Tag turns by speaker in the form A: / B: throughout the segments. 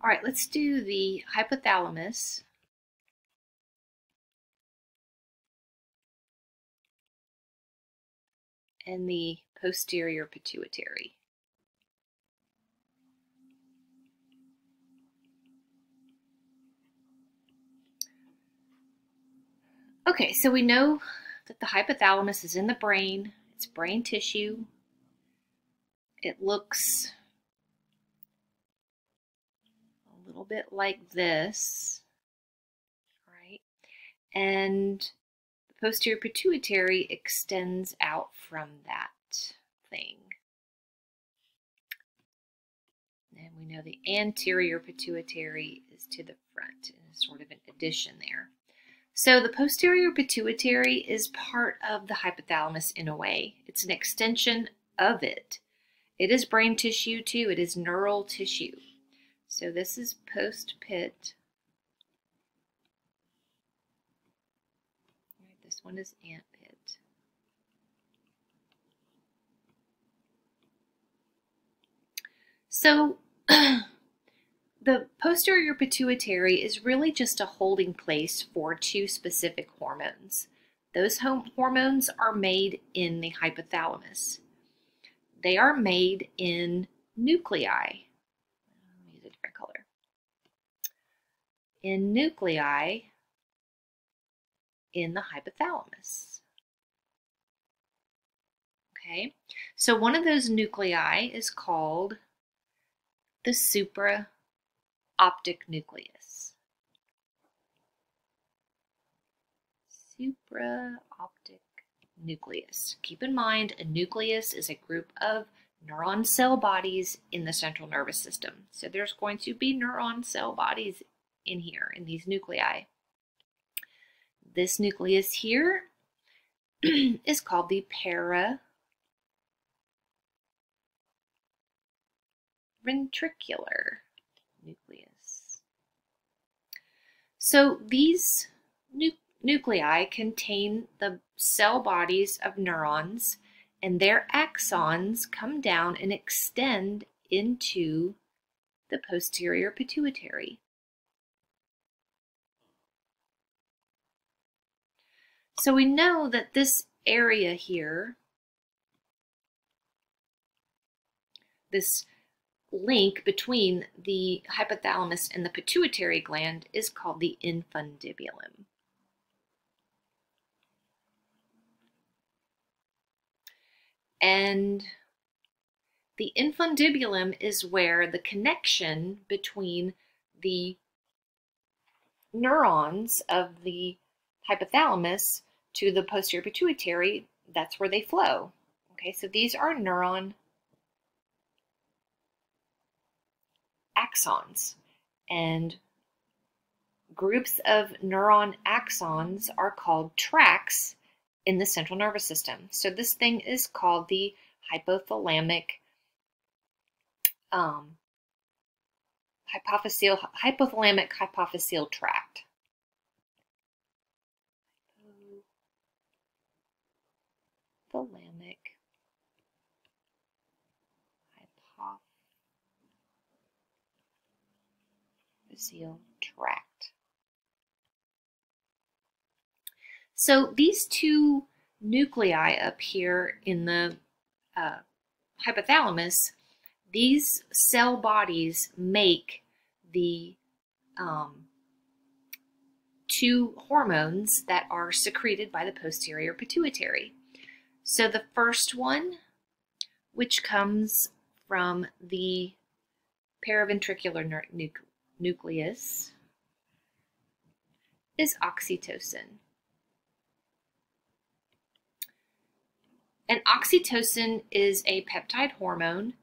A: All right, let's do the hypothalamus. And the posterior pituitary. Okay, so we know that the hypothalamus is in the brain. It's brain tissue. It looks a little bit like this, right? And the posterior pituitary extends out from that thing. And we know the anterior pituitary is to the front, and it's sort of an addition there. So the posterior pituitary is part of the hypothalamus in a way. It's an extension of it. It is brain tissue too. It is neural tissue. So this is post-pit. Right, this one is ant-pit. So the posterior pituitary is really just a holding place for two specific hormones. Those hormones are made in the hypothalamus. They are made in nuclei. Let me use a different color. In nuclei in the hypothalamus. Okay, so one of those nuclei is called the supraoptic nucleus. Supraoptic nucleus. Keep in mind, a nucleus is a group of neuron cell bodies in the central nervous system. So there's going to be neuron cell bodies in here, in these nuclei. This nucleus here is called the paraventricular nucleus. So these nuclei contain the cell bodies of neurons, and their axons come down and extend into the posterior pituitary. So we know that this area here, this link between the hypothalamus and the pituitary gland, is called the infundibulum. And the infundibulum is where the connection between the neurons of the hypothalamus to the posterior pituitary, that's where they flow. Okay, so these are neuron axons, and groups of neuron axons are called tracts in the central nervous system. So this thing is called the hypothalamic hypophyseal tract. Hypothalamic hypophyseal tract. So these two nuclei up here in the hypothalamus, these cell bodies make the two hormones that are secreted by the posterior pituitary. So the first one, which comes from the paraventricular nucleus, is oxytocin. And oxytocin is a peptide hormone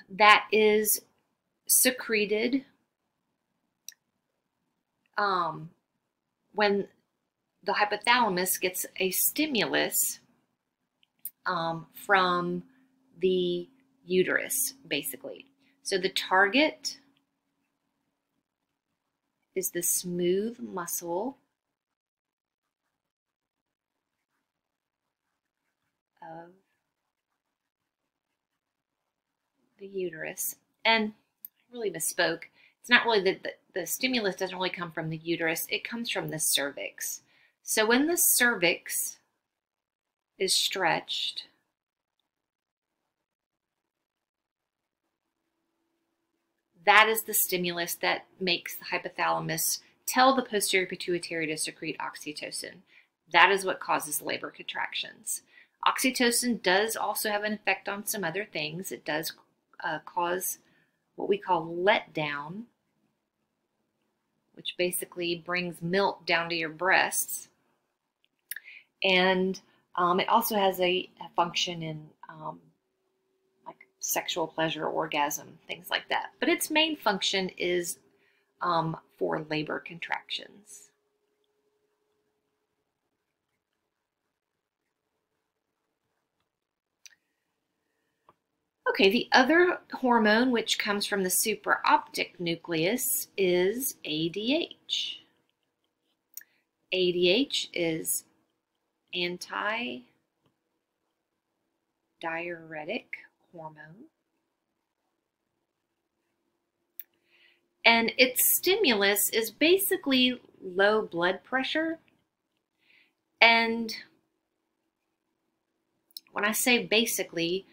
A: that is secreted when the hypothalamus gets a stimulus from the uterus, basically. So the target is the smooth muscle of the uterus. And I really misspoke. It's not really that the stimulus doesn't really come from the uterus. It comes from the cervix. So when the cervix is stretched, that is the stimulus that makes the hypothalamus tell the posterior pituitary to secrete oxytocin. That is what causes labor contractions. Oxytocin does also have an effect on some other things. It does cause what we call letdown, which basically brings milk down to your breasts. And it also has a function in like sexual pleasure, orgasm, things like that. But its main function is for labor contractions. Okay, the other hormone which comes from the supraoptic nucleus is ADH. ADH is antidiuretic hormone. And its stimulus is basically low blood pressure. And when I say basically,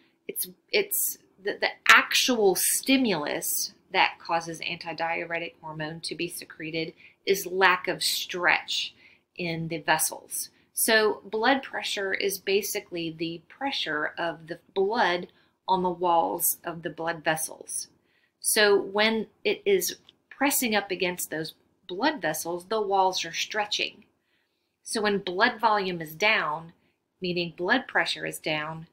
A: it's the actual stimulus that causes antidiuretic hormone to be secreted is lack of stretch in the vessels. So blood pressure is basically the pressure of the blood on the walls of the blood vessels. So when it is pressing up against those blood vessels, the walls are stretching. So when blood volume is down, meaning blood pressure is down,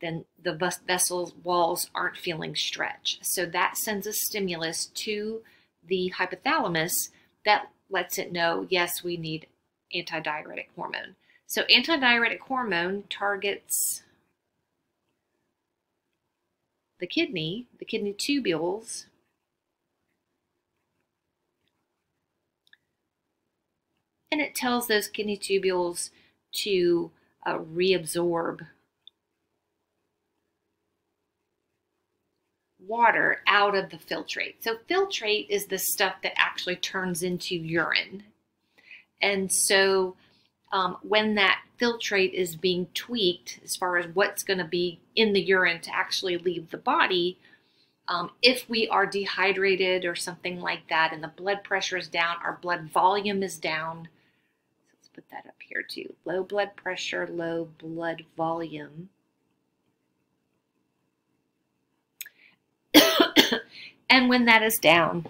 A: then the vessel walls aren't feeling stretch. So that sends a stimulus to the hypothalamus that lets it know, yes, we need antidiuretic hormone. So antidiuretic hormone targets the kidney tubules, and it tells those kidney tubules to reabsorb water out of the filtrate. So filtrate is the stuff that actually turns into urine. And so when that filtrate is being tweaked as far as what's going to be in the urine to actually leave the body, if we are dehydrated or something like that and the blood pressure is down, our blood volume is down. So let's put that up here too. Low blood pressure, low blood volume. And when that is down,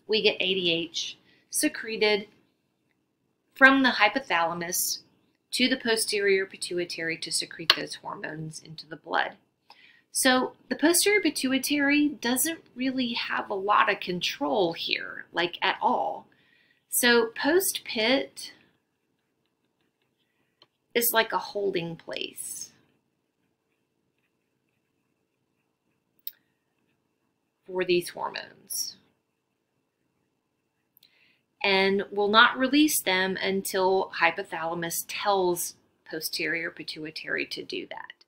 A: we get ADH secreted from the hypothalamus to the posterior pituitary to secrete those hormones into the blood. So the posterior pituitary doesn't really have a lot of control here, like at all. So post-pit is like a holding place for these hormones, and will not release them until hypothalamus tells posterior pituitary to do that.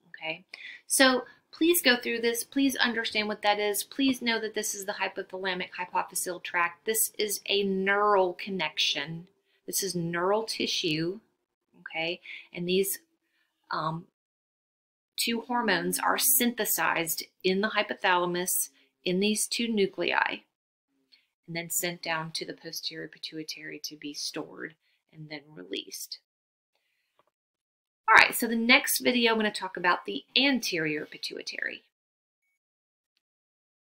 A: Okay, so please go through this. Please understand what that is. Please know that this is the hypothalamic hypophyseal tract. This is a neural connection. This is neural tissue, okay, and these two hormones are synthesized in the hypothalamus in these two nuclei and then sent down to the posterior pituitary to be stored and then released. All right, so the next video I'm going to talk about the anterior pituitary.